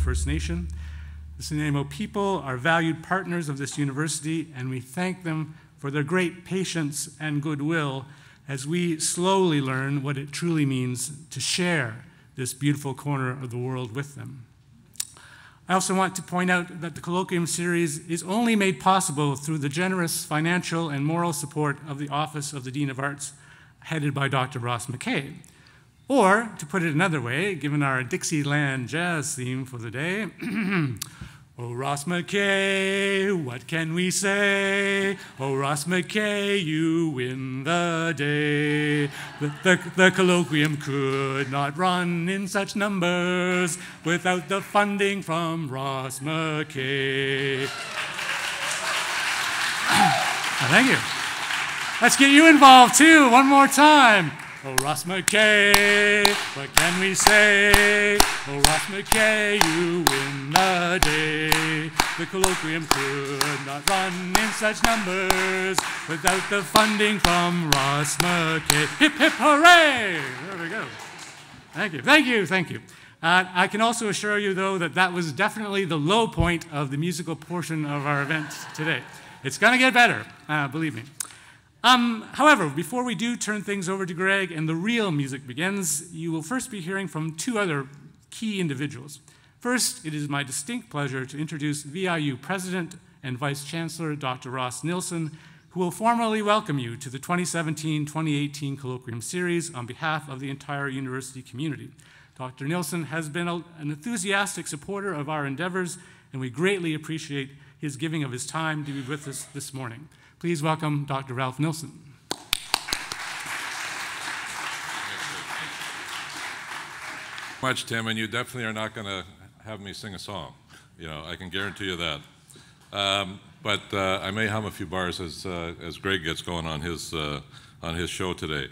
First Nation. The Nanaimo people are valued partners of this university, and we thank them for their great patience and goodwill as we slowly learn what it truly means to share this beautiful corner of the world with them. I also want to point out that the colloquium series is only made possible through the generous financial and moral support of the Office of the Dean of Arts, headed by Dr. Ross McKay. Or, to put it another way, given our Dixieland Jazz theme for the day, oh, Ross McKay, what can we say? Oh, Ross McKay, you win the day. The colloquium could not run in such numbers without the funding from Ross McKay. Thank you. Let's get you involved, too, one more time. Oh, Ross McKay, what can we say? Oh, Ross McKay, you win the day. The colloquium could not run in such numbers without the funding from Ross McKay. Hip, hip, hooray! There we go. Thank you, thank you, thank you. I can also assure you, though, that that was definitely the low point of the musical portion of our event today. It's going to get better, believe me. However, before we do turn things over to Greg and the real music begins, you will first be hearing from two other key individuals. First, it is my distinct pleasure to introduce VIU President and Vice Chancellor Dr. Ross Nilsson, who will formally welcome you to the 2017-2018 Colloquium Series on behalf of the entire university community. Dr. Nilsson has been an enthusiastic supporter of our endeavors, and we greatly appreciate his giving of his time to be with us this morning. Please welcome Dr. Ralph Nilsson. Much, Tim, and you definitely are not going to have me sing a song. You know, I can guarantee you that. But I may hum a few bars as Greg gets going on his show today.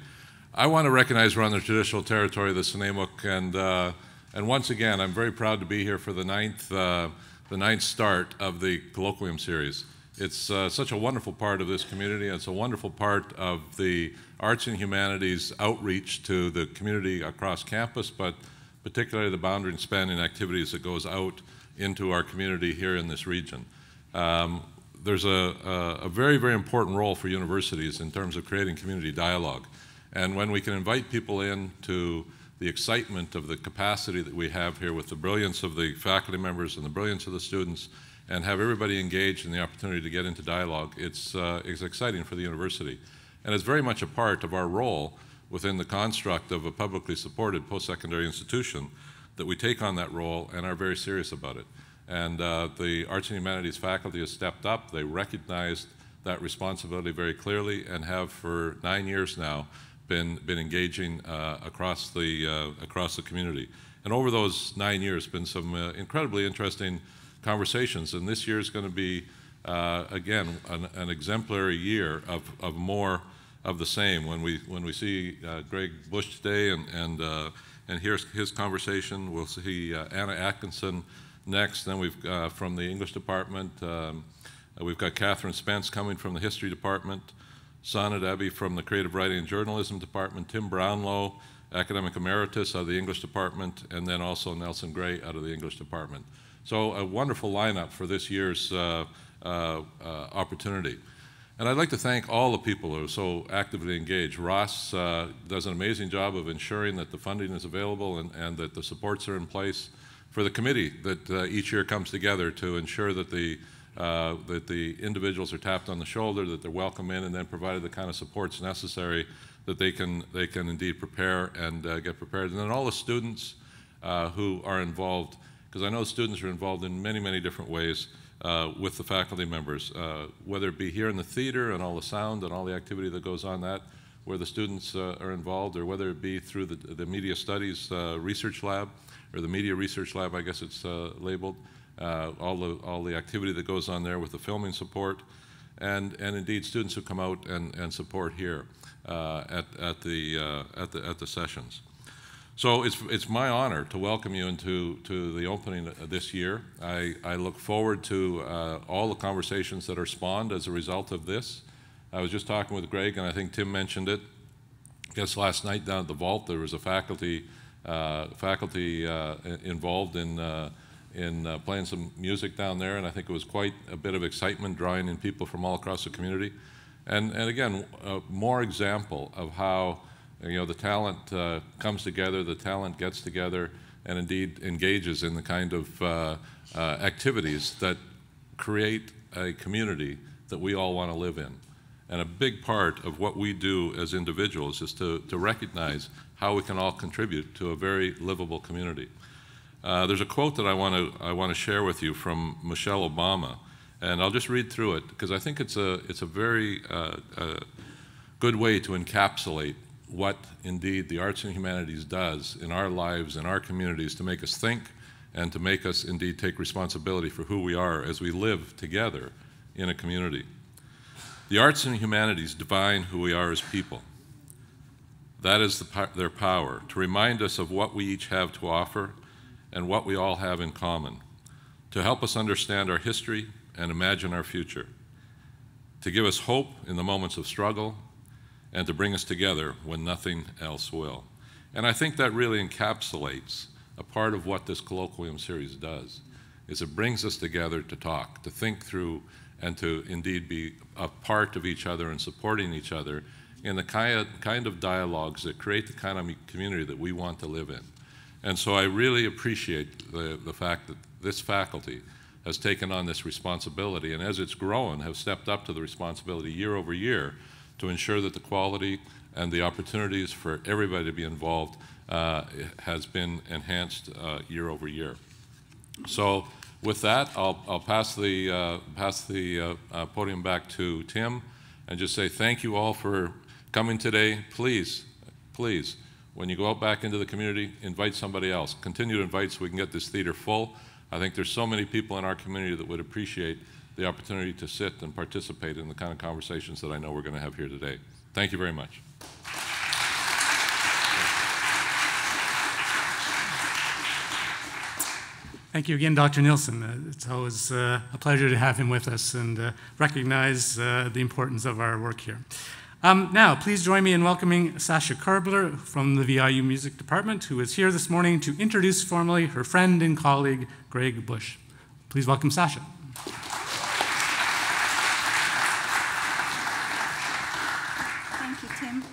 I want to recognize we're on the traditional territory of the Snuneymuxw, and once again, I'm very proud to be here for the ninth start of the Colloquium Series. It's such a wonderful part of this community, and it's a wonderful part of the arts and humanities outreach to the community across campus, but particularly the boundary and spanning activities that goes out into our community here in this region. There's a very, very important role for universities in terms of creating community dialogue. And when we can invite people in to the excitement of the capacity that we have here with the brilliance of the faculty members and the brilliance of the students, and have everybody engaged in the opportunity to get into dialogue, it's exciting for the university. And it's very much a part of our role within the construct of a publicly supported post-secondary institution that we take on that role and are very serious about it. And the Arts and Humanities faculty has stepped up. They recognized that responsibility very clearly and have for 9 years now been engaging across the community. And over those 9 years, been some incredibly interesting conversations, and this year is going to be, again, an exemplary year of more of the same. When we see Greg Bush today and hear his conversation, we'll see Anna Atkinson next. Then we've from the English department, we've got Catherine Spence coming from the history department, Sana Debbie from the creative writing and journalism department, Tim Brownlow, academic emeritus out of the English department, and then also Nelson Gray out of the English department. So a wonderful lineup for this year's opportunity. And I'd like to thank all the people who are so actively engaged. Ross does an amazing job of ensuring that the funding is available and that the supports are in place for the committee that each year comes together to ensure that the individuals are tapped on the shoulder, that they're welcome in, and then provided the kind of supports necessary that they can indeed prepare and get prepared. And then all the students who are involved, because I know students are involved in many, many different ways with the faculty members, whether it be here in the theater and all the sound and all the activity that goes on that, where the students are involved, or whether it be through the Media Studies Research Lab, or the Media Research Lab, I guess it's labeled, all the activity that goes on there with the filming support, and indeed students who come out and support here at the sessions. So it's my honor to welcome you into the opening this year. I look forward to all the conversations that are spawned as a result of this. I was just talking with Greg, and I think Tim mentioned it. I guess last night down at the vault there was a faculty involved in playing some music down there, and I think it was quite a bit of excitement, drawing in people from all across the community. And again, more example of how the talent comes together, the talent gets together, and indeed engages in the kind of activities that create a community that we all want to live in. And a big part of what we do as individuals is to recognize how we can all contribute to a very livable community. There's a quote that I want to share with you from Michelle Obama, and I'll just read through it because I think it's a very good way to encapsulate what indeed the arts and humanities does in our lives, in our communities, to make us think and to make us indeed take responsibility for who we are as we live together in a community. The arts and humanities define who we are as people. That is their power, to remind us of what we each have to offer and what we all have in common, to help us understand our history and imagine our future, to give us hope in the moments of struggle, and to bring us together when nothing else will. And I think that really encapsulates a part of what this colloquium series does, is it brings us together to talk, to think through, and to indeed be a part of each other and supporting each other in the kind of dialogues that create the kind of community that we want to live in. And so I really appreciate the fact that this faculty has taken on this responsibility, and as it's grown, have stepped up to the responsibility year over year to ensure that the quality and the opportunities for everybody to be involved has been enhanced year over year. So with that, I'll pass the podium back to Tim and just say thank you all for coming today. Please, please, when you go out back into the community, invite somebody else. Continue to invite so we can get this theater full. I think there's so many people in our community that would appreciate the opportunity to sit and participate in the kind of conversations that I know we're going to have here today. Thank you very much. Thank you again, Dr. Nielsen. It's always a pleasure to have him with us and recognize the importance of our work here. Now, please join me in welcoming Sasha Karbler from the VIU Music Department, who is here this morning to introduce formally her friend and colleague, Greg Bush. Please welcome Sasha. Thank you, Tim.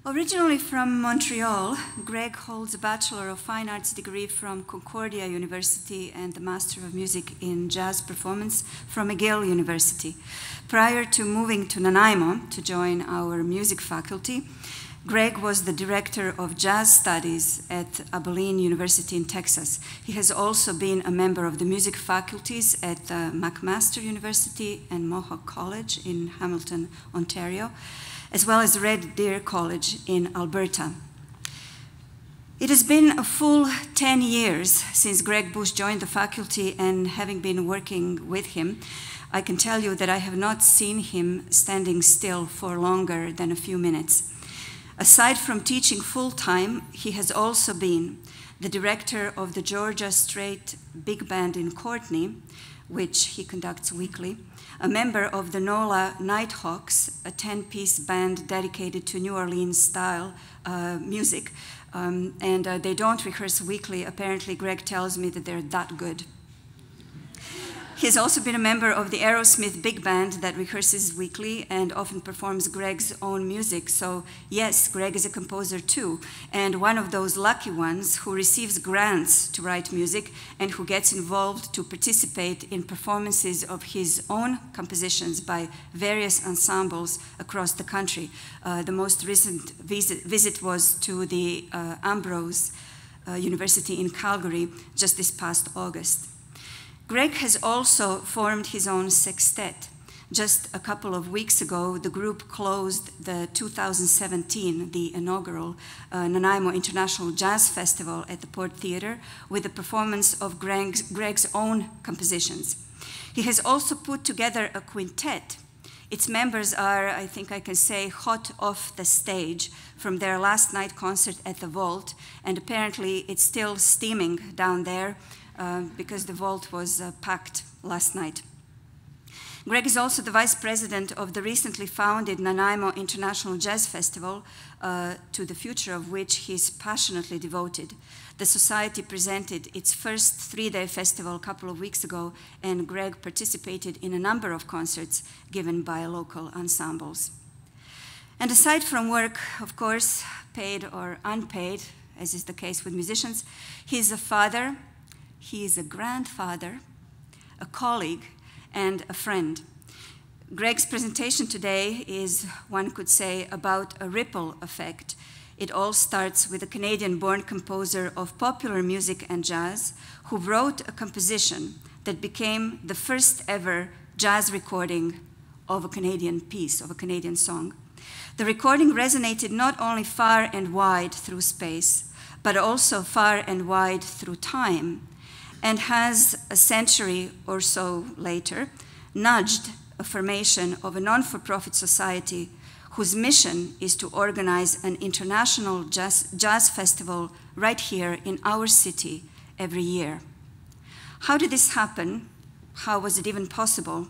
Originally from Montreal, Greg holds a Bachelor of Fine Arts degree from Concordia University and the Master of Music in Jazz Performance from McGill University. Prior to moving to Nanaimo to join our music faculty, Greg was the Director of Jazz Studies at Abilene University in Texas. He has also been a member of the music faculties at McMaster University and Mohawk College in Hamilton, Ontario, as well as Red Deer College in Alberta. It has been a full 10 years since Greg Bush joined the faculty, and having been working with him, I can tell you that I have not seen him standing still for longer than a few minutes. Aside from teaching full-time, he has also been the director of the Georgia Strait Big Band in Courtney, which he conducts weekly, a member of the NOLA Nighthawks, a 10-piece band dedicated to New Orleans-style music. And they don't rehearse weekly. Apparently, Greg tells me that they're that good. He's also been a member of the Aerosmith Big Band that rehearses weekly and often performs Greg's own music. So yes, Greg is a composer too, and one of those lucky ones who receives grants to write music and who gets involved to participate in performances of his own compositions by various ensembles across the country. The most recent visit was to the Ambrose University in Calgary just this past August. Greg has also formed his own sextet. Just a couple of weeks ago, the group closed the 2017, the inaugural Nanaimo International Jazz Festival at the Port Theatre with a performance of Greg's own compositions. He has also put together a quintet. Its members are, I think I can say, hot off the stage from their last night concert at the Vault, and apparently it's still steaming down there because the Vault was packed last night. Greg is also the vice president of the recently founded Nanaimo International Jazz Festival, to the future of which he is passionately devoted. The society presented its first 3-day festival a couple of weeks ago, and Greg participated in a number of concerts given by local ensembles. And aside from work, of course, paid or unpaid, as is the case with musicians, he is a father, he is a grandfather, a colleague, and a friend. Greg's presentation today is, one could say, about a ripple effect. It all starts with a Canadian-born composer of popular music and jazz who wrote a composition that became the first ever jazz recording of a Canadian piece, of a Canadian song. The recording resonated not only far and wide through space, but also far and wide through time, and has, a century or so later, nudged a formation of a non-for-profit society whose mission is to organize an international jazz festival right here in our city every year. How did this happen? How was it even possible?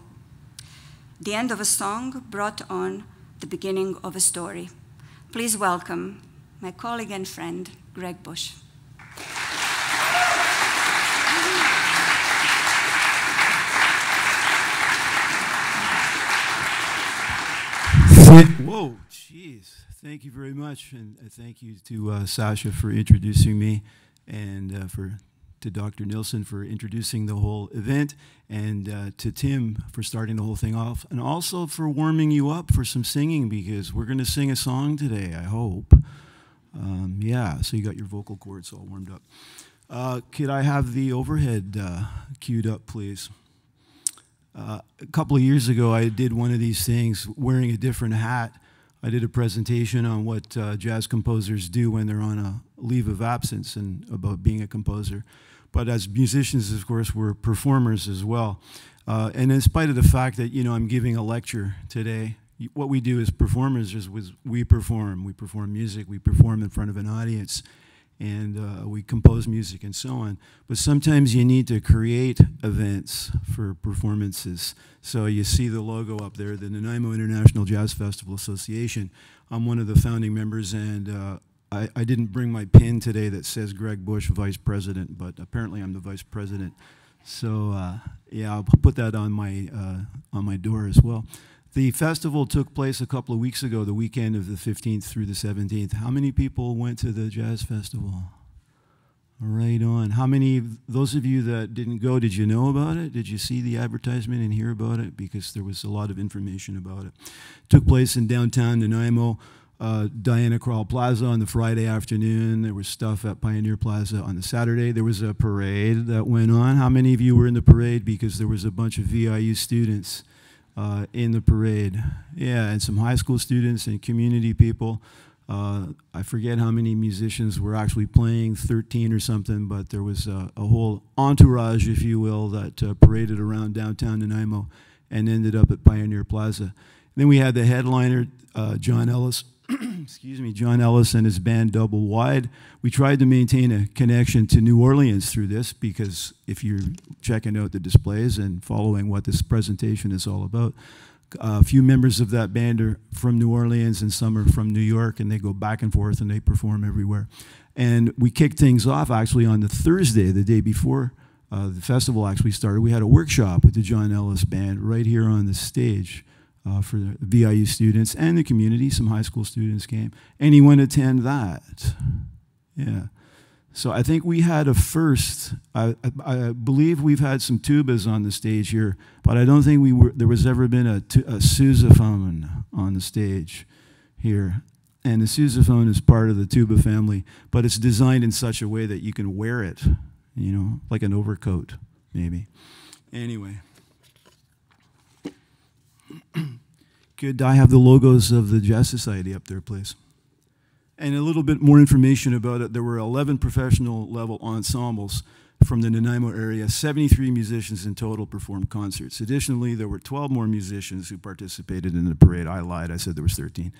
The end of a song brought on the beginning of a story. Please welcome my colleague and friend, Greg Bush. Whoa, jeez. Thank you very much, and thank you to Sasha for introducing me, and to Dr. Nilsson for introducing the whole event, and to Tim for starting the whole thing off, and also for warming you up for some singing, because we're going to sing a song today, I hope. Yeah, so you got your vocal cords all warmed up. Could I have the overhead queued up, please? A couple of years ago, I did one of these things wearing a different hat. I did a presentation on what jazz composers do when they're on a leave of absence and about being a composer. But as musicians, of course, we're performers as well. And in spite of the fact that, you know, I'm giving a lecture today, what we do as performers is we perform. We perform music, we perform in front of an audience, and we compose music and so on. But sometimes you need to create events for performances. So you see the logo up there, the Nanaimo International Jazz Festival Association. I'm one of the founding members, and I didn't bring my pin today that says Greg Bush, Vice President, but apparently I'm the Vice President. So yeah, I'll put that on my door as well. The festival took place a couple of weeks ago, the weekend of the 15th through the 17th. How many people went to the Jazz Festival? Right on. How many, those of you that didn't go, did you know about it? Did you see the advertisement and hear about it? Because there was a lot of information about it. Took place in downtown Nanaimo, Diana Krall Plaza on the Friday afternoon. There was stuff at Pioneer Plaza on the Saturday. There was a parade that went on. How many of you were in the parade? Because there was a bunch of VIU students in the parade. Yeah, and some high school students and community people. I forget how many musicians were actually playing, 13 or something, but there was a whole entourage, if you will, that paraded around downtown Nanaimo and ended up at Pioneer Plaza. Then we had the headliner, John Ellis, excuse me, John Ellis and his band Double Wide. We tried to maintain a connection to New Orleans through this, because if you're checking out the displays and following what this presentation is all about, a few members of that band are from New Orleans and some are from New York, and they go back and forth and they perform everywhere. And we kicked things off actually on the Thursday, the day before the festival actually started. We had a workshop with the John Ellis Band right here on the stage. For the VIU students and the community. Some high school students came. Anyone attend that? Yeah. So I think we had a first. I believe we've had some tubas on the stage here, but I don't think there was ever been a sousaphone on the stage here. And the sousaphone is part of the tuba family, but it's designed in such a way that you can wear it, you know, like an overcoat, maybe. Anyway. Could I have the logos of the Jazz Society up there, please? And a little bit more information about it. There were 11 professional level ensembles from the Nanaimo area. 73 musicians in total performed concerts. Additionally, there were 12 more musicians who participated in the parade. I lied, I said there was 13.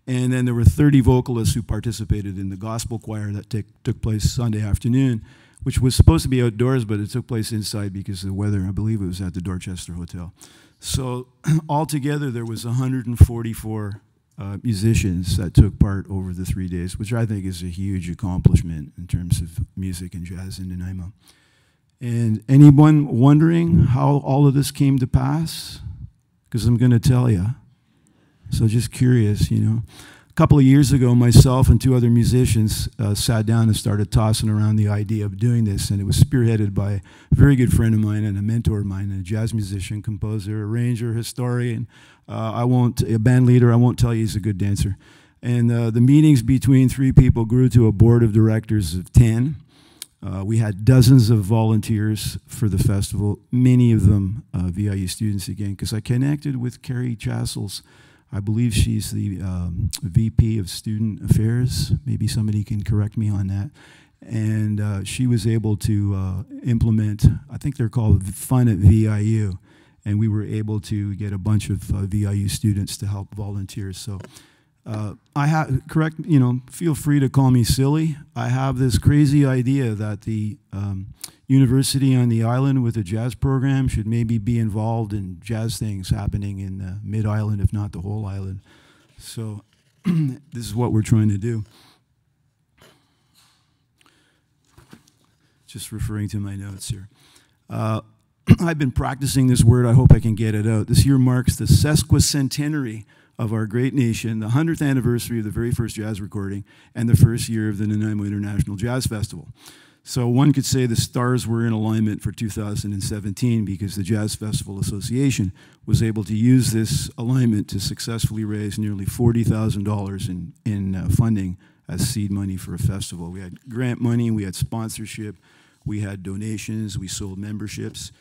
And then there were 30 vocalists who participated in the gospel choir that took place Sunday afternoon, which was supposed to be outdoors, but it took place inside because of the weather. I believe it was at the Dorchester Hotel. So altogether, there was 144 musicians that took part over the 3 days, which I think is a huge accomplishment in terms of music and jazz in Nanaimo. And anyone wondering how all of this came to pass? Because I'm going to tell you. So just curious, you know. A couple of years ago, myself and 2 other musicians sat down and started tossing around the idea of doing this, and it was spearheaded by a very good friend of mine and a mentor of mine, a jazz musician, composer, arranger, historian. A band leader. I won't tell you he's a good dancer. And the meetings between 3 people grew to a board of directors of 10. We had dozens of volunteers for the festival, many of them VIU students again, because I connected with Carrie Chassels. I believe she's the VP of Student Affairs. Maybe somebody can correct me on that. And she was able to implement, I think they're called Fun at VIU, and we were able to get a bunch of VIU students to help volunteer. So feel free to call me silly. I have this crazy idea that the university on the island with a jazz program should maybe be involved in jazz things happening in the mid-island, if not the whole island. So this is what we're trying to do. Just referring to my notes here. I've been practicing this word. I hope I can get it out. This year marks the sesquicentenary of our great nation, the 100th anniversary of the very first jazz recording, and the first year of the Nanaimo International Jazz Festival. So one could say the stars were in alignment for 2017 because the Jazz Festival Association was able to use this alignment to successfully raise nearly $40,000 in funding as seed money for a festival. We had grant money, we had sponsorship, we had donations, we sold memberships.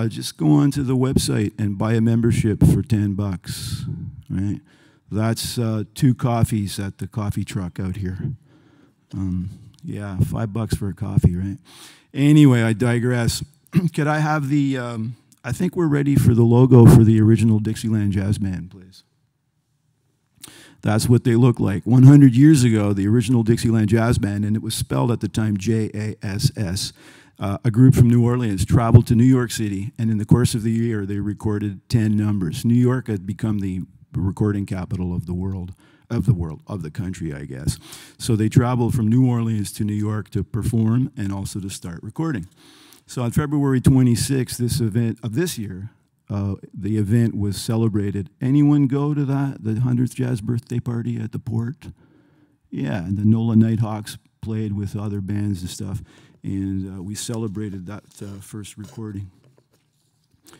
Just go onto the website and buy a membership for $10, right? That's 2 coffees at the coffee truck out here. Yeah, $5 for a coffee, right? Anyway, I digress. Could I have the, I think we're ready for the logo for the original Dixieland Jass Band, please. That's what they look like. 100 years ago, the original Dixieland Jass Band, and it was spelled at the time J-A-S-S, a group from New Orleans traveled to New York City, and in the course of the year, they recorded 10 numbers. New York had become the recording capital of the world, of the country, I guess. So they traveled from New Orleans to New York to perform and also to start recording. So on February 26th, this year, the event was celebrated. Anyone go to that, the 100th Jazz birthday party at the Port? Yeah, and the NOLA Nighthawks played with other bands and stuff, and we celebrated that first recording.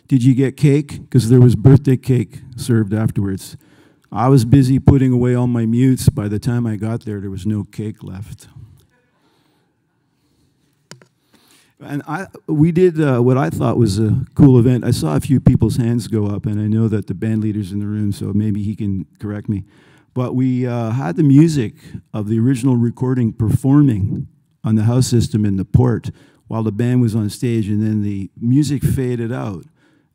Did you get cake? Because there was birthday cake served afterwards. I was busy putting away all my mutes. By the time I got there, there was no cake left. And we did what I thought was a cool event. I saw a few people's hands go up, and I know that the band leader's in the room, so maybe he can correct me. But we had the music of the original recording performing on the house system in the Port while the band was on stage, and then the music faded out.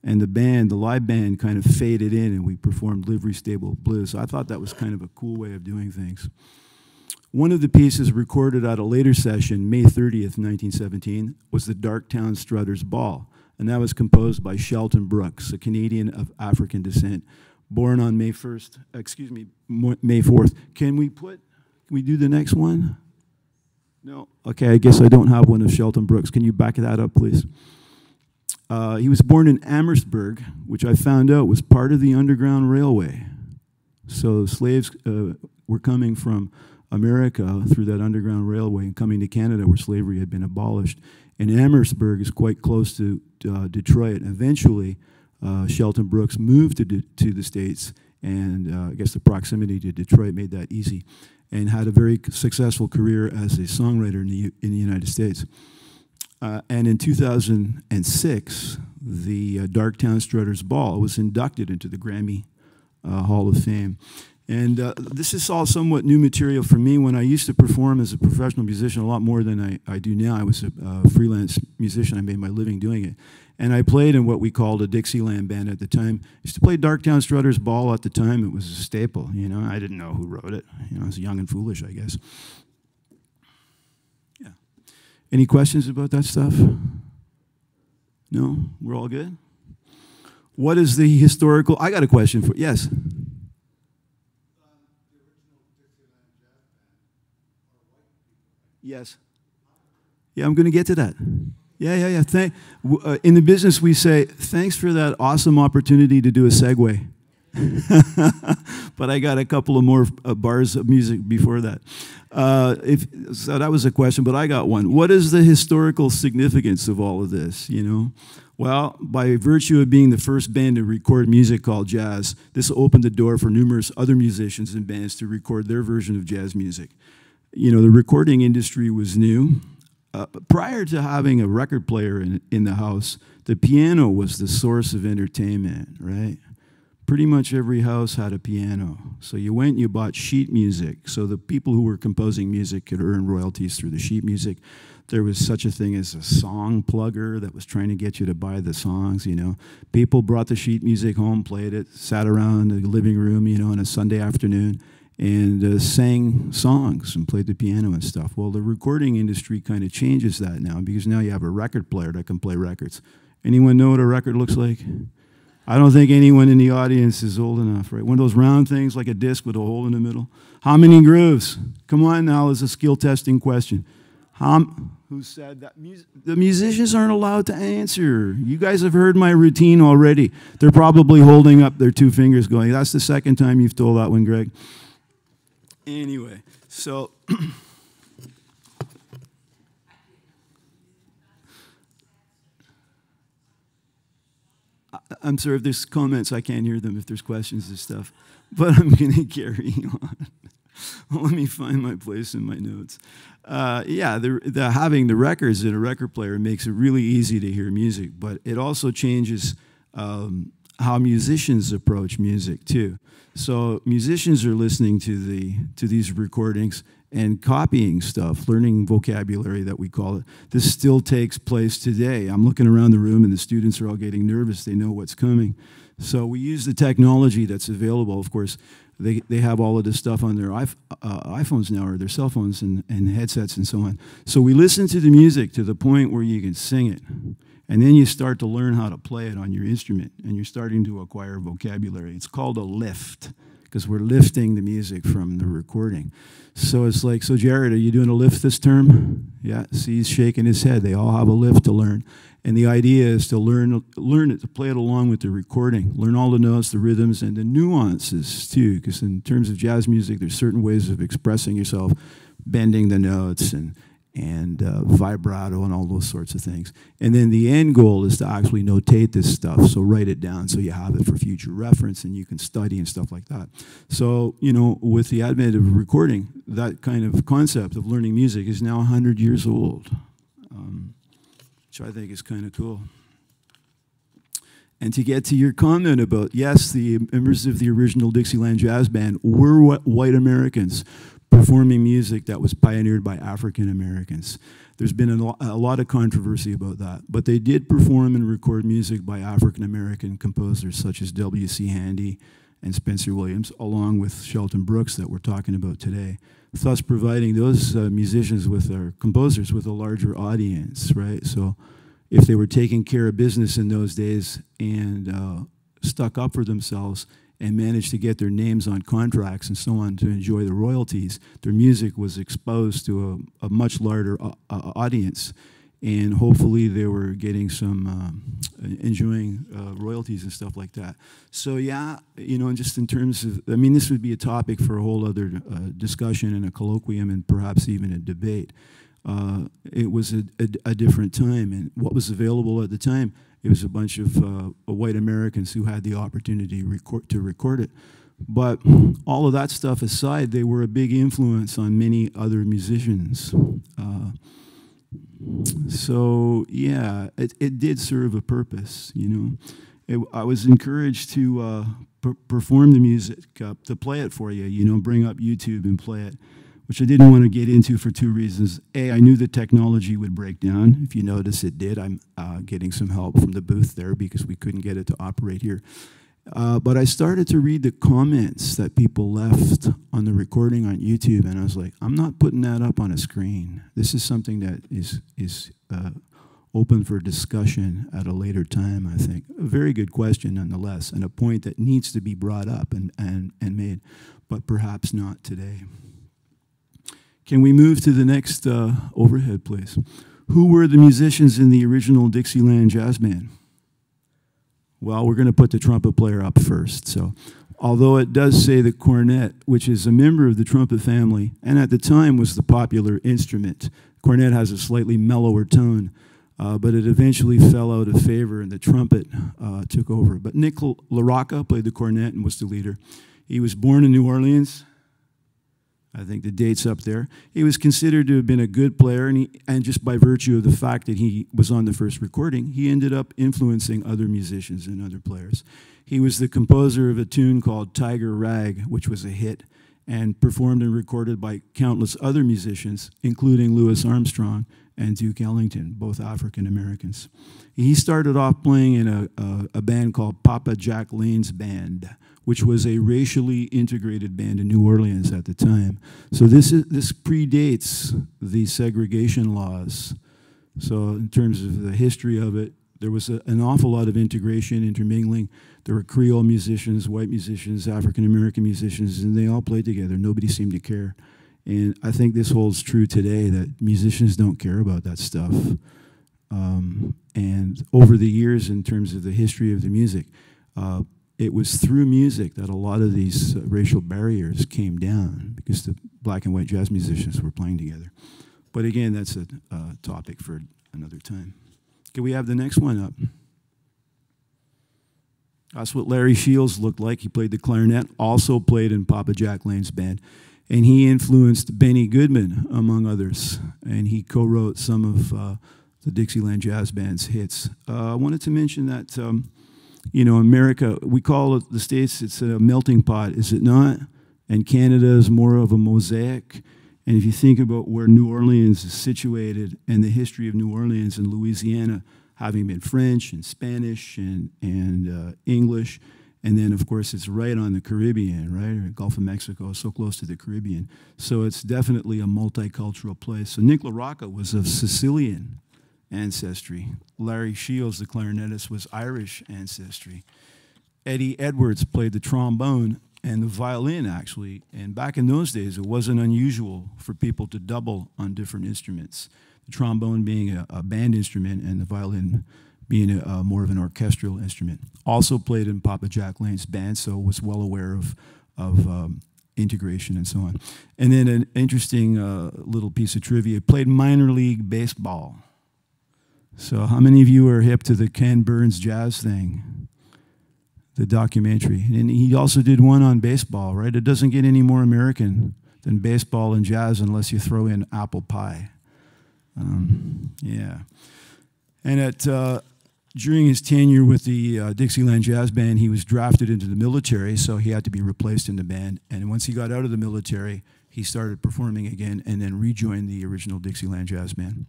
And the live band kind of faded in, and we performed Livery Stable Blues. I thought that was kind of a cool way of doing things. One of the pieces recorded at a later session, May 30th, 1917, was the Darktown Strutters Ball. And that was composed by Shelton Brooks, a Canadian of African descent, born on May 4th. Can we do the next one? No? Okay, I guess I don't have one of Shelton Brooks. Can you back that up, please? He was born in Amherstburg, which I found out was part of the Underground Railway. So slaves were coming from America through that Underground Railway and coming to Canada where slavery had been abolished. And Amherstburg is quite close to Detroit. And eventually, Shelton Brooks moved to the States, and I guess the proximity to Detroit made that easy, and had a very successful career as a songwriter in the United States. And in 2006, the Darktown Strutters Ball was inducted into the Grammy Hall of Fame. And this is all somewhat new material for me. When I used to perform as a professional musician, a lot more than I do now. I was a freelance musician. I made my living doing it. And I played in what we called a Dixieland band at the time. I used to play Darktown Strutters Ball at the time. It was a staple, you know. I didn't know who wrote it. You know, I was young and foolish, I guess. Yeah. Any questions about that stuff? No? We're all good? What is the historical? I got a question for yes. Yes. Yeah, I'm going to get to that. Yeah. In the business, we say, thanks for that awesome opportunity to do a segue. But I got a couple of more bars of music before that. So that was a question, but I got one. What is the historical significance of all of this, you know? Well, by virtue of being the first band to record music called jazz, this opened the door for numerous other musicians and bands to record their version of jazz music. You know, the recording industry was new. Prior to having a record player in the house, the piano was the source of entertainment, right? Pretty much every house had a piano. So you went and you bought sheet music. So the people who were composing music could earn royalties through the sheet music. There was such a thing as a song plugger that was trying to get you to buy the songs, you know. People brought the sheet music home, played it, sat around the living room, you know, on a Sunday afternoon, and sang songs and played the piano and stuff. Well, the recording industry kind of changes that now because now you have a record player that can play records. Anyone know what a record looks like? I don't think anyone in the audience is old enough, right? One of those round things like a disc with a hole in the middle. How many grooves? Come on now, it's a skill testing question. Who said that? The musicians aren't allowed to answer. You guys have heard my routine already. They're probably holding up their two fingers going, that's the second time you've told that one, Greg. Anyway, so I'm sorry if there's comments, I can't hear them if there's questions and stuff, but I'm going to carry on. Let me find my place in my notes. Yeah, having the records in a record player makes it really easy to hear music, but it also changes how musicians approach music too. So musicians are listening to these recordings and copying stuff, learning vocabulary that we call it. This still takes place today. I'm looking around the room and the students are all getting nervous. They know what's coming. So we use the technology that's available. Of course, they have all of this stuff on their iPhones now or their cell phones and headsets and so on. So we listen to the music to the point where you can sing it. And then you start to learn how to play it on your instrument, and you're starting to acquire vocabulary. It's called a lift, because we're lifting the music from the recording. So it's like, so Jared, are you doing a lift this term? Yeah, see, he's shaking his head. They all have a lift to learn. And the idea is to learn it, to play it along with the recording. Learn all the notes, the rhythms, and the nuances, too, because in terms of jazz music, there's certain ways of expressing yourself, bending the notes and vibrato and all those sorts of things. And then the end goal is to actually notate this stuff, so write it down so you have it for future reference and you can study and stuff like that. So, you know, with the advent of recording, that kind of concept of learning music is now 100 years old, which I think is kind of cool. And to get to your comment about, yes, the members of the original Dixieland Jass Band were white Americans performing music that was pioneered by African Americans. There's been a lot of controversy about that, but they did perform and record music by African American composers such as W.C. Handy and Spencer Williams, along with Shelton Brooks that we're talking about today, thus providing those musicians with their composers with a larger audience, right? So if they were taking care of business in those days and stuck up for themselves and managed to get their names on contracts and so on to enjoy the royalties, their music was exposed to a much larger audience, and hopefully they were getting some, enjoying royalties and stuff like that. So yeah, you know, just in terms of, I mean, this would be a topic for a whole other discussion and a colloquium and perhaps even a debate. It was a different time, and what was available at the time, it was a bunch of white Americans who had the opportunity to record it. But all of that stuff aside, they were a big influence on many other musicians. So yeah, it did serve a purpose, you know. I was encouraged to perform the music, to play it for you, you know, bring up YouTube and play it, which I didn't want to get into for two reasons. A, I knew the technology would break down. If you notice, it did. I'm getting some help from the booth there because we couldn't get it to operate here. But I started to read the comments that people left on the recording on YouTube, and I was like, I'm not putting that up on a screen. This is something that is open for discussion at a later time, I think. A very good question nonetheless, and a point that needs to be brought up and made, but perhaps not today. Can we move to the next overhead, please? Who were the musicians in the original Dixieland Jass Band? Well, we're going to put the trumpet player up first. So, although it does say the cornet, which is a member of the trumpet family, and at the time was the popular instrument. Cornet has a slightly mellower tone, but it eventually fell out of favor and the trumpet took over. But Nick LaRocca played the cornet and was the leader. He was born in New Orleans. I think the date's up there. He was considered to have been a good player, and just by virtue of the fact that he was on the first recording, he ended up influencing other musicians and other players. He was the composer of a tune called Tiger Rag, which was a hit, and performed and recorded by countless other musicians, including Louis Armstrong and Duke Ellington, both African Americans. He started off playing in a band called Papa Jack Lane's Band, which was a racially integrated band in New Orleans at the time. So this predates the segregation laws. So in terms of the history of it, there was an awful lot of integration, intermingling. There were Creole musicians, white musicians, African-American musicians, and they all played together. Nobody seemed to care. And I think this holds true today, that musicians don't care about that stuff. And over the years, in terms of the history of the music, it was through music that a lot of these racial barriers came down, because the black and white jazz musicians were playing together. But again, that's a topic for another time. Can we have the next one up? That's what Larry Shields looked like. He played the clarinet, also played in Papa Jack Lane's band. And he influenced Benny Goodman, among others. And he co-wrote some of the Dixieland Jass Band's hits. I wanted to mention that, you know, America, we call it, the States, it's a melting pot, is it not? And Canada is more of a mosaic. And if you think about where New Orleans is situated and the history of New Orleans and Louisiana, having been French and Spanish and English, and then, of course, it's right on the Caribbean, right? Gulf of Mexico, so close to the Caribbean. So it's definitely a multicultural place. So Nick LaRocca was of Sicilian ancestry. Larry Shields, the clarinetist, was Irish ancestry. Eddie Edwards played the trombone and the violin, actually. And back in those days, it wasn't unusual for people to double on different instruments. The trombone being a band instrument and the violin being more of an orchestral instrument. Also played in Papa Jack Lane's band, so was well aware of integration and so on. And then an interesting little piece of trivia, played minor league baseball. So how many of you are hip to the Ken Burns jazz thing? The documentary. And he also did one on baseball, right? It doesn't get any more American than baseball and jazz unless you throw in apple pie. Yeah. And during his tenure with the Dixieland Jass Band, he was drafted into the military, so he had to be replaced in the band. And once he got out of the military, he started performing again and then rejoined the original Dixieland Jass Band.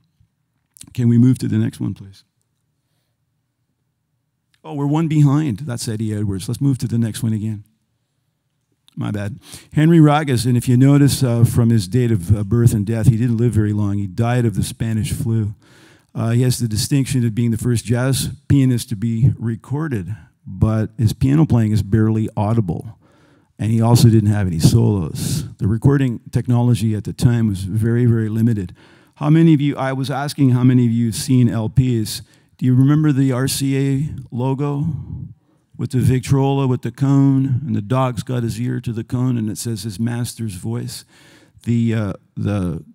Can we move to the next one, please? Oh, we're one behind. That's Eddie Edwards. Let's move to the next one again. My bad. Henry Ragas, and if you notice from his date of birth and death, he didn't live very long. He died of the Spanish flu. He has the distinction of being the first jazz pianist to be recorded, but his piano playing is barely audible. And he also didn't have any solos. The recording technology at the time was very, very limited. How many of you, I was asking how many of you have seen LPs. Do you remember the RCA logo with the Victrola with the cone, and the dog's got his ear to the cone, and it says his master's voice? The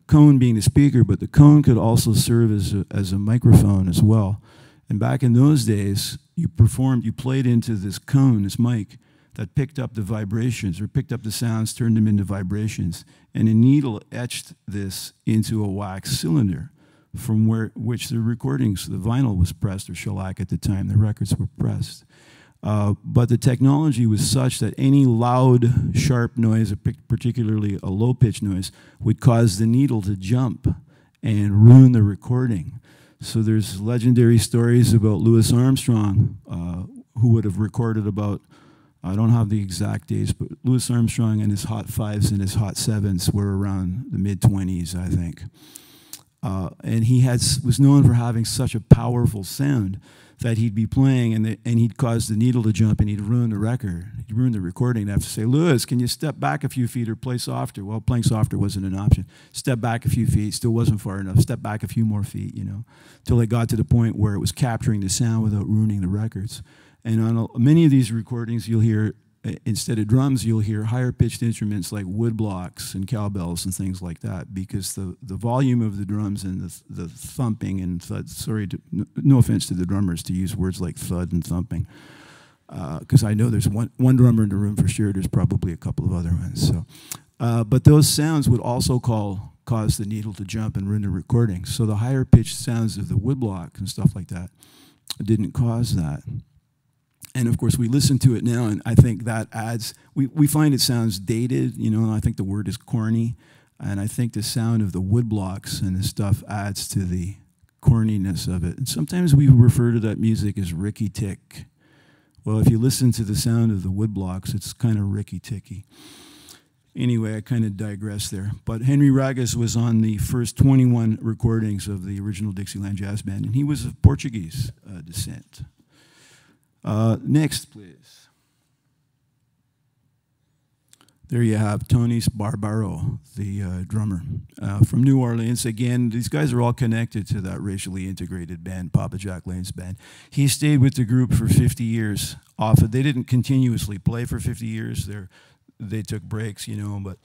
cone being the speaker, but the cone could also serve as a microphone as well. And back in those days, you played into this cone, this mic, that picked up the vibrations, or picked up the sounds, turned them into vibrations. And a needle etched this into a wax cylinder from which the recordings, the vinyl was pressed, or shellac at the time, the records were pressed. But the technology was such that any loud, sharp noise, particularly a low-pitch noise, would cause the needle to jump and ruin the recording. So there's legendary stories about Louis Armstrong, who would have recorded about, I don't have the exact dates, but Louis Armstrong and his hot fives and his hot sevens were around the mid-20s, I think. and he was known for having such a powerful sound that he'd be playing and he'd cause the needle to jump and he'd ruin the record. He'd ruin the recording. I'd have to say, Lewis, can you step back a few feet or play softer? Well, playing softer wasn't an option. Step back a few feet, still wasn't far enough. Step back a few more feet, you know, till it got to the point where it was capturing the sound without ruining the records. And on many of these recordings, you'll hear, instead of drums, you'll hear higher pitched instruments like wood blocks and cowbells and things like that, because the volume of the drums and the thumping and thud, sorry, no offense to the drummers to use words like thud and thumping, because I know there's one drummer in the room for sure, there's probably a couple of other ones. So, but those sounds would also cause the needle to jump and ruin the recording. So the higher pitched sounds of the wood block and stuff like that didn't cause that. And of course, we listen to it now, and I think that adds, we find it sounds dated, you know, and I think the word is corny, and I think the sound of the wood blocks and the stuff adds to the corniness of it. And sometimes we refer to that music as ricky-tick. Well, if you listen to the sound of the wood blocks, it's kind of ricky-ticky. Anyway, I kind of digress there. But Henry Ragas was on the first 21 recordings of the original Dixieland Jass Band, and he was of Portuguese descent. Next, please. There you have Tony Barbaro, the drummer from New Orleans. Again, these guys are all connected to that racially integrated band, Papa Jack Lane's band. He stayed with the group for 50 years. Often, they didn't continuously play for 50 years. They took breaks, you know, but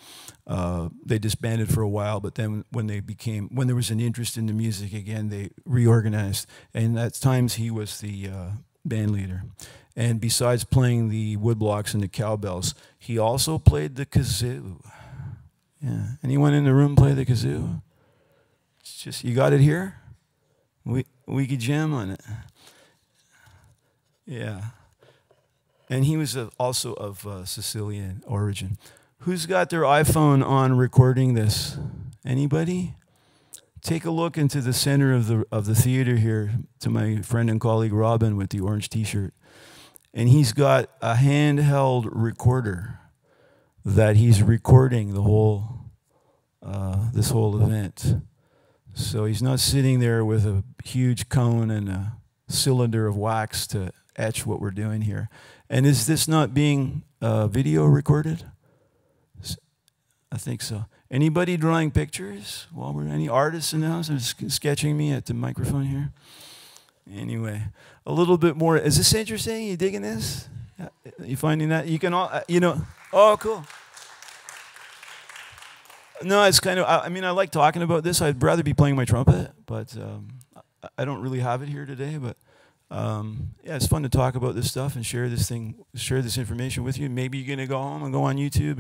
they disbanded for a while. But then when there was an interest in the music again, they reorganized. And at times he was the band leader. And besides playing the woodblocks and the cowbells, he also played the kazoo. Yeah. Anyone in the room play the kazoo? It's just, you got it here? We could jam on it. Yeah. And he was also of Sicilian origin. Who's got their iPhone on recording this? Anybody? Take a look into the center of the theater here to my friend and colleague Robin with the orange T-shirt. And he's got a handheld recorder that he's recording the whole this whole event. So he's not sitting there with a huge cone and a cylinder of wax to etch what we're doing here. And is this not being video recorded? I think so. Anybody drawing pictures? Any artists in the house are sketching me at the microphone here? Anyway, a little bit more. Is this interesting? You digging this? You finding that? You can all, you know, oh, cool. No, it's kind of, I mean, I like talking about this. I'd rather be playing my trumpet, but I don't really have it here today, but yeah, it's fun to talk about this stuff and share this information with you. Maybe you're going to go home and go on YouTube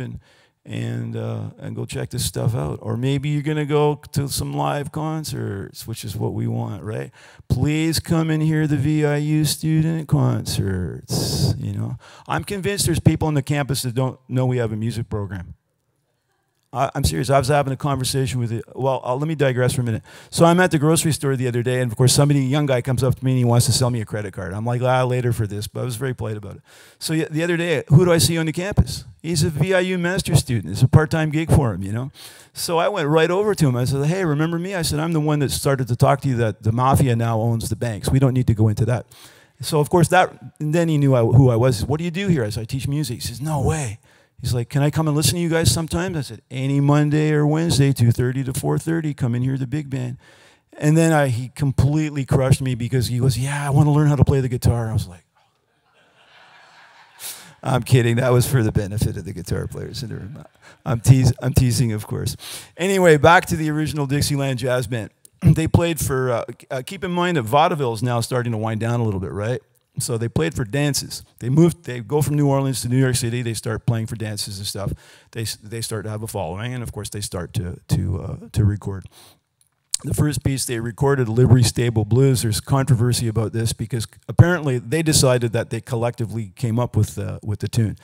and go check this stuff out. Or maybe you're going to go to some live concerts, which is what we want, right? Please come and hear the VIU student concerts, you know. I'm convinced there's people on the campus that don't know we have a music program. I'm serious. I was having a conversation with it. Well, let me digress for a minute. So I'm at the grocery store the other day, and of course, a young guy comes up to me and he wants to sell me a credit card. I'm like, later for this, but I was very polite about it. So the other day, who do I see on the campus? He's a VIU master's student. It's a part-time gig for him, you know. So I went right over to him. I said, hey, remember me? I said, I'm the one that started to talk to you that the mafia now owns the banks. We don't need to go into that. So, of course, then he knew who I was. He said, what do you do here? I said, I teach music. He says, no way. He's like, can I come and listen to you guys sometimes? I said, any Monday or Wednesday, 2:30 to 4:30, come and hear the big band. And then he completely crushed me because he goes, yeah, I want to learn how to play the guitar. I was like, I'm kidding. That was for the benefit of the guitar players in the room. I'm teasing, of course. Anyway, back to the original Dixieland Jass Band. They played for, keep in mind that vaudeville is now starting to wind down a little bit, right? So they played for dances. They go from New Orleans to New York City. They start playing for dances and stuff. They start to have a following, and of course they start to record. The first piece they recorded, Livery Stable Blues. There's controversy about this because apparently they decided that they collectively came up with the tune.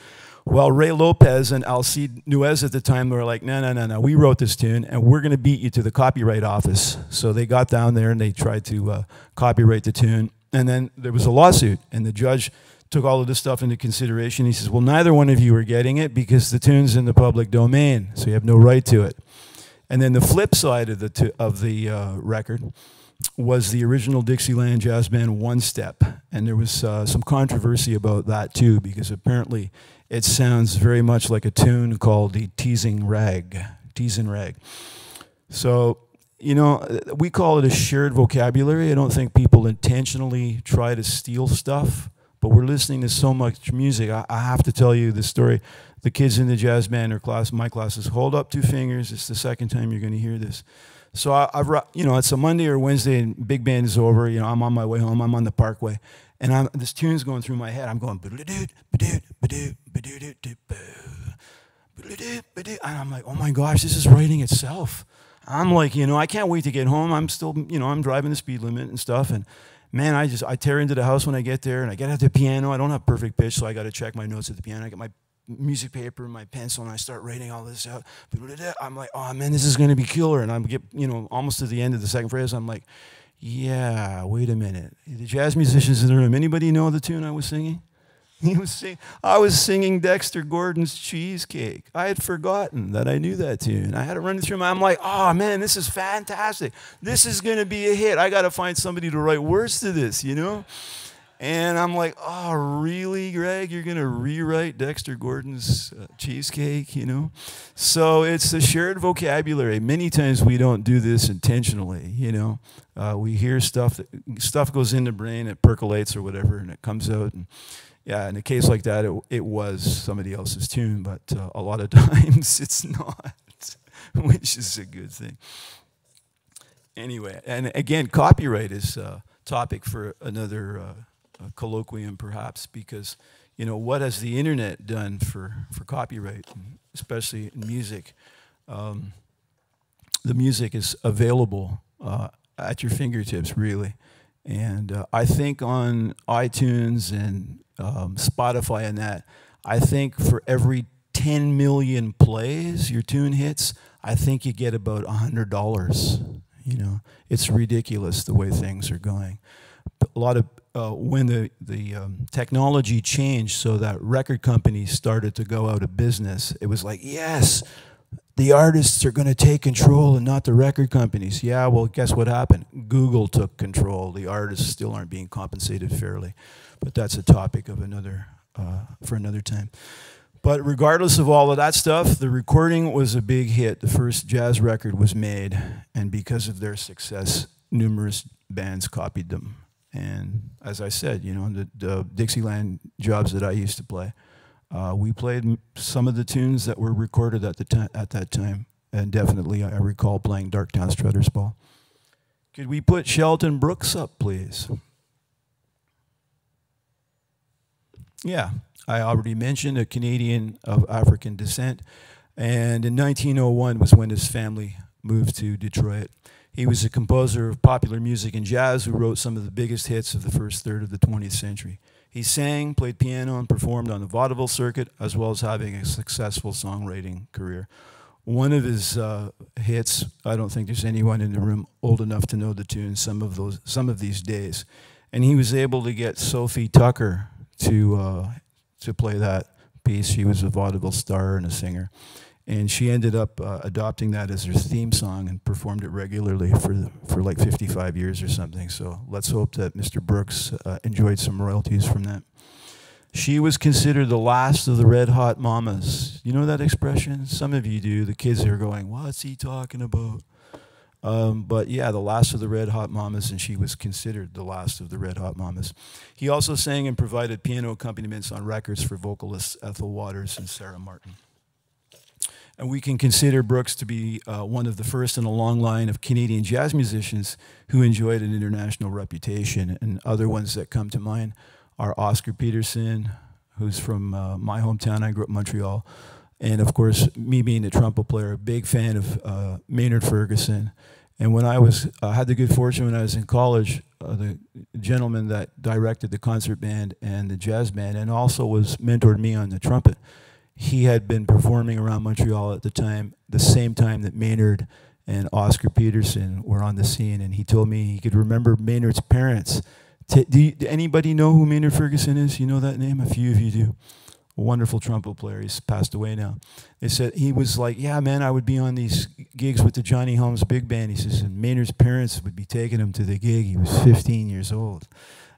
Well, Ray Lopez and Alcide Nuez at the time were like, no, we wrote this tune, and we're going to beat you to the copyright office. So they got down there and they tried to copyright the tune. And then there was a lawsuit, and the judge took all of this stuff into consideration. He says, well, neither one of you are getting it because the tune's in the public domain, so you have no right to it. And then the flip side of the record was the original Dixieland Jass Band One Step. And there was some controversy about that too, because apparently it sounds very much like a tune called the Teasing Rag. So, you know, we call it a shared vocabulary. I don't think people intentionally try to steal stuff, but we're listening to so much music. I have to tell you the story. The kids in the jazz band or class, my classes, hold up 2 fingers. It's the second time you're going to hear this. So you know, it's a Monday or Wednesday, and big band is over. You know, I'm on my way home. I'm on the Parkway, and this tune's going through my head. I'm going, and I'm like, oh my gosh, this is writing itself. I'm like, you know, I can't wait to get home. I'm still, you know, I'm driving the speed limit and stuff, and man, I tear into the house when I get there, and I get at the piano. I don't have perfect pitch, so I got to check my notes at the piano. I get my music paper and my pencil, and I start writing all this out. I'm like, oh man, this is going to be killer. And I get, you know, almost to the end of the second phrase, I'm like, yeah, wait a minute. The jazz musicians in the room, anybody know the tune I was singing? I was singing Dexter Gordon's Cheesecake. I had forgotten that I knew that tune. I had it running through my, I'm like, oh man, this is fantastic. This is going to be a hit. I got to find somebody to write words to this, you know? And I'm like, oh, really, Greg? You're going to rewrite Dexter Gordon's Cheesecake, you know? So it's a shared vocabulary. Many times we don't do this intentionally, you know? We hear stuff goes in the brain, it percolates or whatever, and it comes out. And yeah, in a case like that, it was somebody else's tune, but a lot of times it's not, which is a good thing. Anyway, and again, copyright is a topic for another colloquium, perhaps, because, you know, what has the internet done for copyright, especially in music? The music is available at your fingertips, really. And I think on iTunes and Spotify and that, I think for every 10 million plays your tune hits, I think you get about $100. You know, it's ridiculous the way things are going. A lot of when the technology changed so that record companies started to go out of business, it was like, yes, the artists are going to take control and not the record companies. Yeah, well, guess what happened? Google took control. The artists still aren't being compensated fairly. But that's a topic of for another time. But regardless of all of that stuff, the recording was a big hit. The first jazz record was made, and because of their success, numerous bands copied them. And as I said, you know, the Dixieland jobs that I used to play, we played some of the tunes that were recorded at that time, and definitely I recall playing Darktown Strutters Ball. Could we put Shelton Brooks up, please? Yeah, I already mentioned a Canadian of African descent, and in 1901 was when his family moved to Detroit. He was a composer of popular music and jazz who wrote some of the biggest hits of the first third of the 20th century. He sang, played piano, and performed on the vaudeville circuit, as well as having a successful songwriting career. One of his hits, I don't think there's anyone in the room old enough to know the tune, Some of These Days. And he was able to get Sophie Tucker to play that piece. She was a vaudeville star and a singer. And she ended up adopting that as her theme song and performed it regularly for like 55 years or something. So let's hope that Mr. Brooks enjoyed some royalties from that. She was considered the last of the Red Hot Mamas. You know that expression? Some of you do. The kids are going, what's he talking about? But yeah, the last of the Red Hot Mamas, and she was considered the last of the Red Hot Mamas. He also sang and provided piano accompaniments on records for vocalists Ethel Waters and Sarah Martin. And we can consider Brooks to be one of the first in a long line of Canadian jazz musicians who enjoyed an international reputation. And other ones that come to mind are Oscar Peterson, who's from my hometown. I grew up in Montreal. And of course, me being a trumpet player, a big fan of Maynard Ferguson. And when I had the good fortune when I was in college, the gentleman that directed the concert band and the jazz band and also mentored me on the trumpet, he had been performing around Montreal at the same time that Maynard and Oscar Peterson were on the scene, and he told me he could remember Maynard's parents. Do anybody know who Maynard Ferguson is? You know that name? A few of you do. a wonderful trumpet player. He's passed away now. They said, he was like, yeah, man, I would be on these gigs with the Johnny Holmes Big Band. He says, and Maynard's parents would be taking him to the gig. He was 15 years old.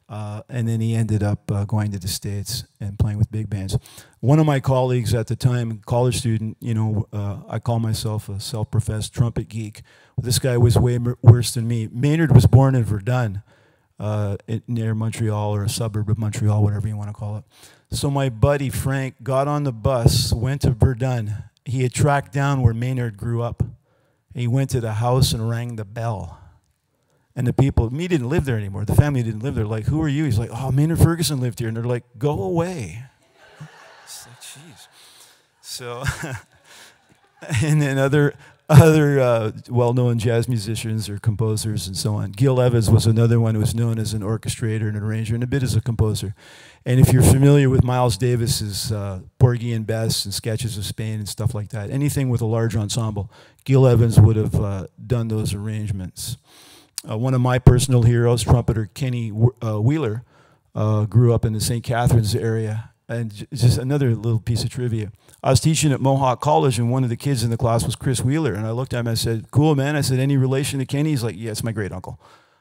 And then he ended up going to the States and playing with big bands. One of my colleagues at the time, college student, you know, I call myself a self-professed trumpet geek. This guy was way worse than me. Maynard was born in Verdun, near Montreal, or a suburb of Montreal, whatever you want to call it. So my buddy Frank got on the bus, went to Verdun. He had tracked down where Maynard grew up. He went to the house and rang the bell. And the people, me didn't live there anymore. The family didn't live there. Like, who are you? He's like, oh, Maynard Ferguson lived here. And they're like, go away. It's like, jeez. So, and then other well-known jazz musicians or composers and so on. Gil Evans was another one who was known as an orchestrator and an arranger and a bit as a composer. And if you're familiar with Miles Davis's Porgy and Bess and Sketches of Spain and stuff like that, anything with a large ensemble, Gil Evans would have done those arrangements. One of my personal heroes, trumpeter Kenny Wheeler, grew up in the St. Catharines area. And just another little piece of trivia. I was teaching at Mohawk College, and one of the kids in the class was Chris Wheeler. And I looked at him and I said, cool, man. I said, any relation to Kenny? He's like, yeah, it's my great uncle.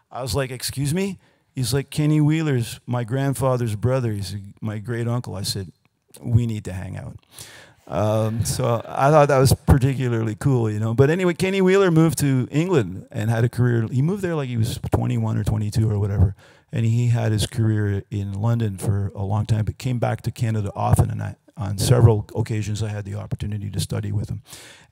I was like, excuse me? He's like, Kenny Wheeler's my grandfather's brother. He's my great uncle. I said, we need to hang out. So I thought that was particularly cool, you know. But anyway, Kenny Wheeler moved to England and had a career. He moved there like he was 21 or 22 or whatever. And he had his career in London for a long time, but came back to Canada often. And on several occasions, I had the opportunity to study with him.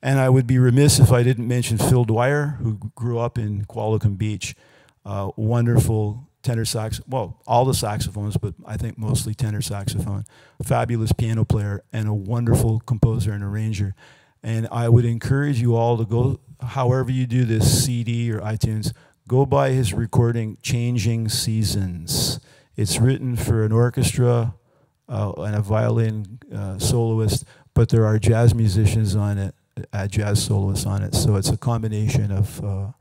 And I would be remiss if I didn't mention Phil Dwyer, who grew up in Qualicum Beach. Wonderful tenor sax, well, all the saxophones, but I think mostly tenor saxophone. Fabulous piano player and a wonderful composer and arranger. And I would encourage you all to go, however you do this, CD or iTunes, go buy his recording, Changing Seasons. It's written for an orchestra and a violin soloist, but there are jazz musicians on it, jazz soloists on it. So it's a combination of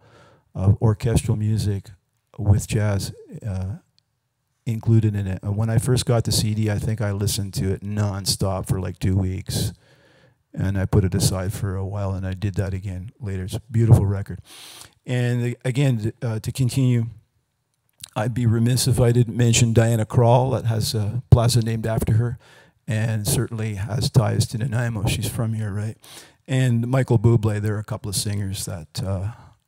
orchestral music with jazz included in it. When I first got the CD, I think I listened to it nonstop for like 2 weeks. And I put it aside for a while, and I did that again later. It's a beautiful record. And again, to continue, I'd be remiss if I didn't mention Diana Krall, that has a plaza named after her, and certainly has ties to Nanaimo. She's from here, right? And Michael Bublé. There are a couple of singers that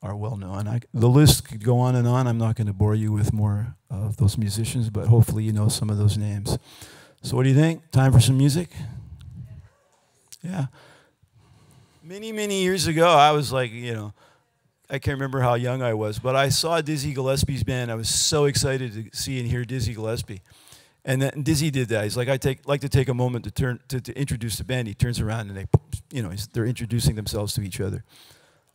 are well known. The list could go on and on. I'm not going to bore you with more of those musicians, but hopefully you know some of those names. So what do you think? Time for some music? Yeah. Many, many years ago, I was like, you know, I can't remember how young I was, but I saw Dizzy Gillespie's band. I was so excited to see and hear Dizzy Gillespie. And then Dizzy did that. He's like, like to take a moment to introduce the band. He turns around and they're introducing themselves to each other.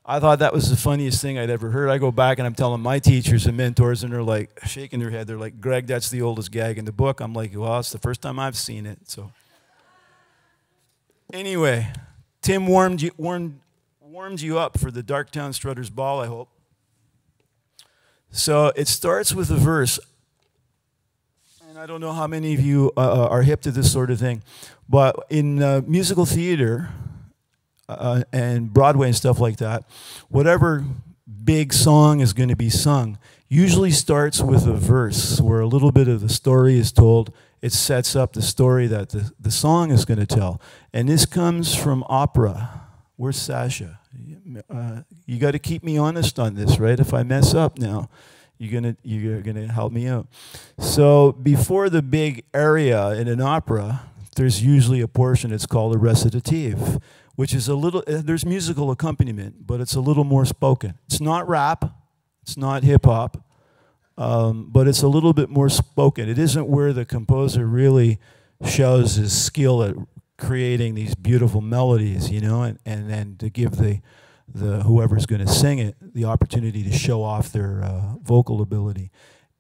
I thought that was the funniest thing I'd ever heard. I go back and I'm telling my teachers and mentors, and they're like shaking their head. They're like, Greg, that's the oldest gag in the book. I'm like, well, it's the first time I've seen it. So anyway, Tim warmed you up for the Darktown Strutters Ball, I hope. So it starts with a verse. And I don't know how many of you are hip to this sort of thing, but in musical theater and Broadway and stuff like that, whatever big song is going to be sung usually starts with a verse where a little bit of the story is told. It sets up the story that the song is going to tell. And this comes from opera. Where's Sasha? You got to keep me honest on this, right? If I mess up now, you're gonna help me out. So before the big aria in an opera, there's usually a portion. It's called a recitative, which is a little. There's musical accompaniment, but it's a little more spoken. It's not rap. It's not hip hop. But it's a little bit more spoken. It isn't where the composer really shows his skill at creating these beautiful melodies, you know, and then to give the whoever's going to sing it the opportunity to show off their vocal ability.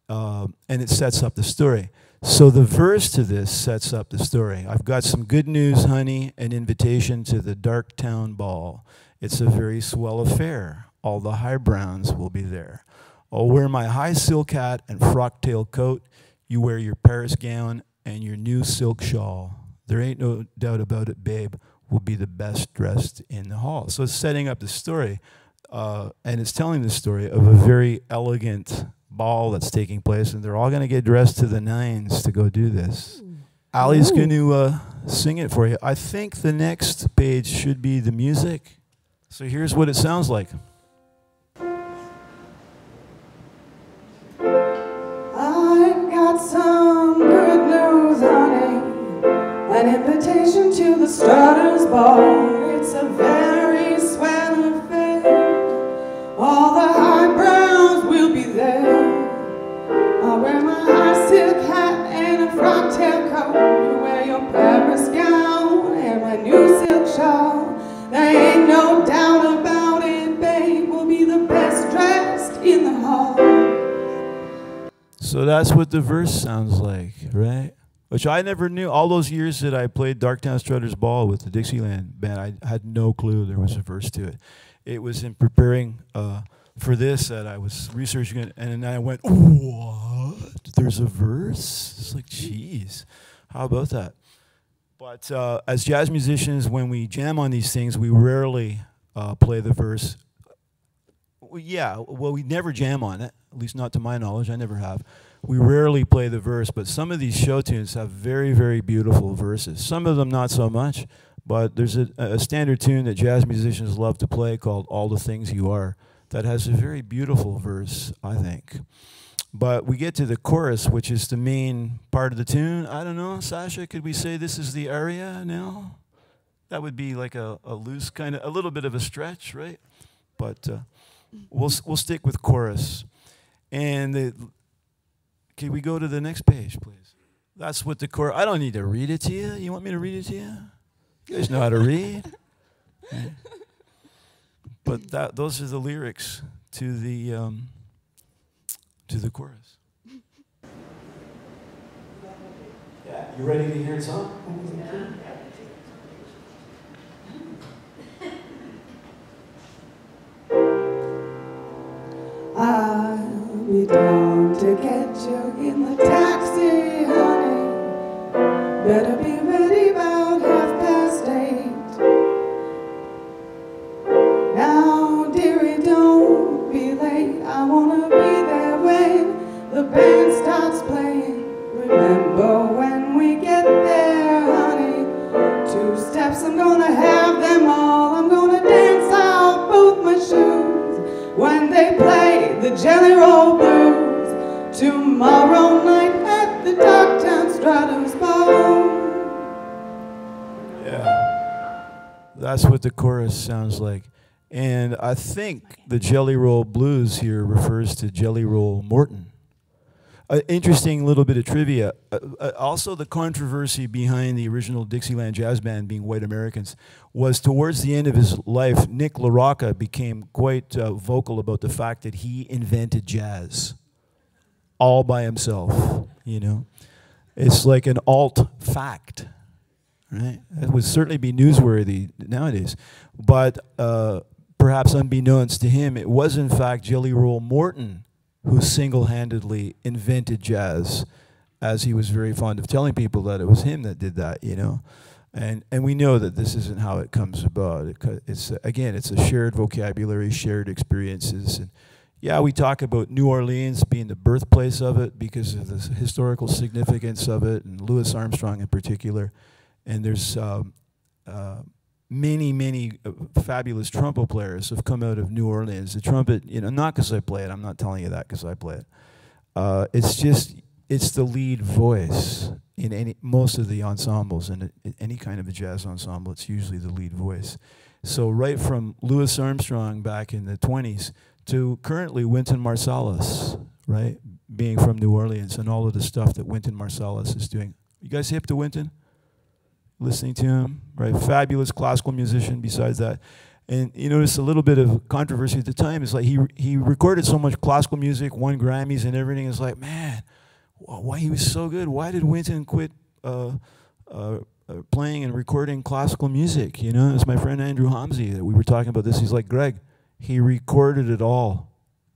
And it sets up the story. So the verse to this sets up the story. I've got some good news, honey, an invitation to the Darktown Ball. It's a very swell affair. All the high browns will be there. I'll wear my high silk hat and frock tail coat. You wear your Paris gown and your new silk shawl. there ain't no doubt about it, babe, will be the best dressed in the hall. So it's setting up the story, and it's telling the story of a very elegant ball that's taking place, and they're all going to get dressed to the nines to go do this. Ali's going to sing it for you. I think the next page should be the music. So here's what it sounds like. I've got some good news, honey. An invitation to the Strutters Ball. It's a very swell affair. All the highbrows will be there. I'll wear my high silk hat and a frock tail coat. You wear your Paris gown and my new silk shawl. There ain't no doubt about it, babe. We'll be the best dressed in the hall. So that's what the verse sounds like, right? Which I never knew. All those years that I played Darktown Strutters Ball with the Dixieland Band, I had no clue there was a verse to it. It was in preparing for this that I was researching it, and then I went, what? There's a verse? It's like, geez, how about that? But as jazz musicians, when we jam on these things, we rarely play the verse. Well, we never jam on it, at least not to my knowledge. I never have. We rarely play the verse, but some of these show tunes have very, very beautiful verses. Some of them not so much, but there's a standard tune that jazz musicians love to play called All the Things You Are that has a very beautiful verse, I think. But we get to the chorus, which is the main part of the tune. I don't know, Sasha, could we say this is the aria now? That would be like a loose kind of, a little bit of a stretch, right? But we'll stick with chorus. And can we go to the next page, please? That's what the chorus, I don't need to read it to you. You want me to read it to you? You guys know how to read. Right? But those are the lyrics to the chorus. Yeah, you ready to hear it song? I'll be down to get you in the taxi, honey. Better be ready about 8:30. Now, dearie, don't be late. I wanna be there when the band starts playing. Remember when we get there, honey. 2 steps, I'm gonna have them all. I'm gonna dance out both my shoes when they play the Jelly Roll Blues tomorrow night at the Darktown Strutters Ball. Yeah, that's what the chorus sounds like. And I think the Jelly Roll Blues here refers to Jelly Roll Morton. Interesting little bit of trivia. Also, the controversy behind the original Dixieland Jass Band being white Americans was towards the end of his life, Nick LaRocca became quite vocal about the fact that he invented jazz all by himself, you know. It's like an alt fact, right? It would certainly be newsworthy nowadays. But perhaps unbeknownst to him, it was in fact Jelly Roll Morton who single-handedly invented jazz, as he was very fond of telling people that it was him that did that, you know. And we know that this isn't how it comes about. It's again, it's a shared vocabulary, shared experiences. And yeah, we talk about New Orleans being the birthplace of it because of the historical significance of it, and Louis Armstrong in particular. And there's many fabulous trumpet players have come out of New Orleans. The trumpet, you know, not because I play it. I'm not telling you that because I play it. It's the lead voice in most of the ensembles, and any kind of a jazz ensemble, it's usually the lead voice. So right from Louis Armstrong back in the 20s to currently Wynton Marsalis, right, being from New Orleans, and all of the stuff that Wynton Marsalis is doing. You guys hip to Wynton? Listening to him, right? Fabulous classical musician besides that. And you notice a little bit of controversy at the time. It's like he recorded so much classical music, won Grammys and everything. It's like, man, why he was so good? Why did Wynton quit playing and recording classical music? You know, it's my friend Andrew Homsey that we were talking about this. He's like, Greg, he recorded it all.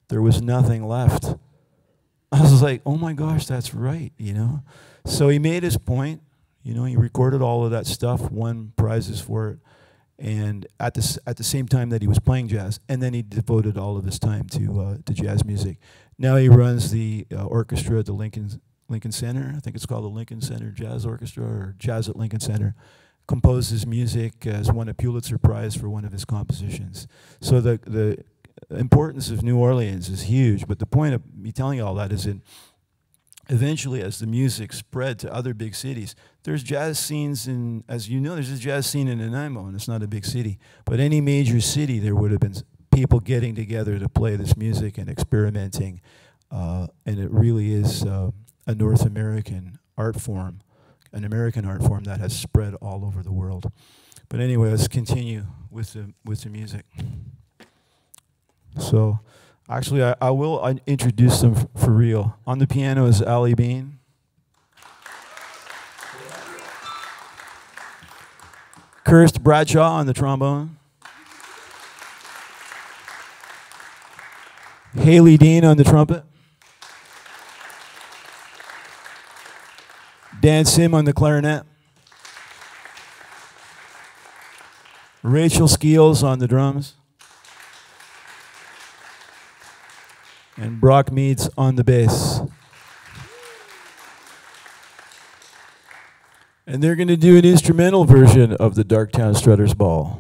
There was nothing left. I was like, oh my gosh, that's right, you know? So he made his point. You know, he recorded all of that stuff, won prizes for it, and at the same time that he was playing jazz, and then he devoted all of his time to jazz music. Now he runs the orchestra at the Lincoln Center. I think it's called the Lincoln Center Jazz Orchestra, or Jazz at Lincoln Center. Composes music, has won a Pulitzer Prize for one of his compositions. So the importance of New Orleans is huge, but the point of me telling you all that is that eventually, as the music spread to other big cities, there's jazz scenes in, as you know, there's a jazz scene in Nanaimo, and it's not a big city, but any major city, there would have been people getting together to play this music and experimenting, and it really is a North American art form, an American art form that has spread all over the world. But anyway, let's continue with the music. So, actually, I will introduce them for real. On the piano is Ali Bean. Kirst Bradshaw on the trombone. Haley Dean on the trumpet. Dan Sim on the clarinet. Rachel Skeels on the drums. And Brock Meads on the bass. And they're going to do an instrumental version of the Darktown Strutters Ball.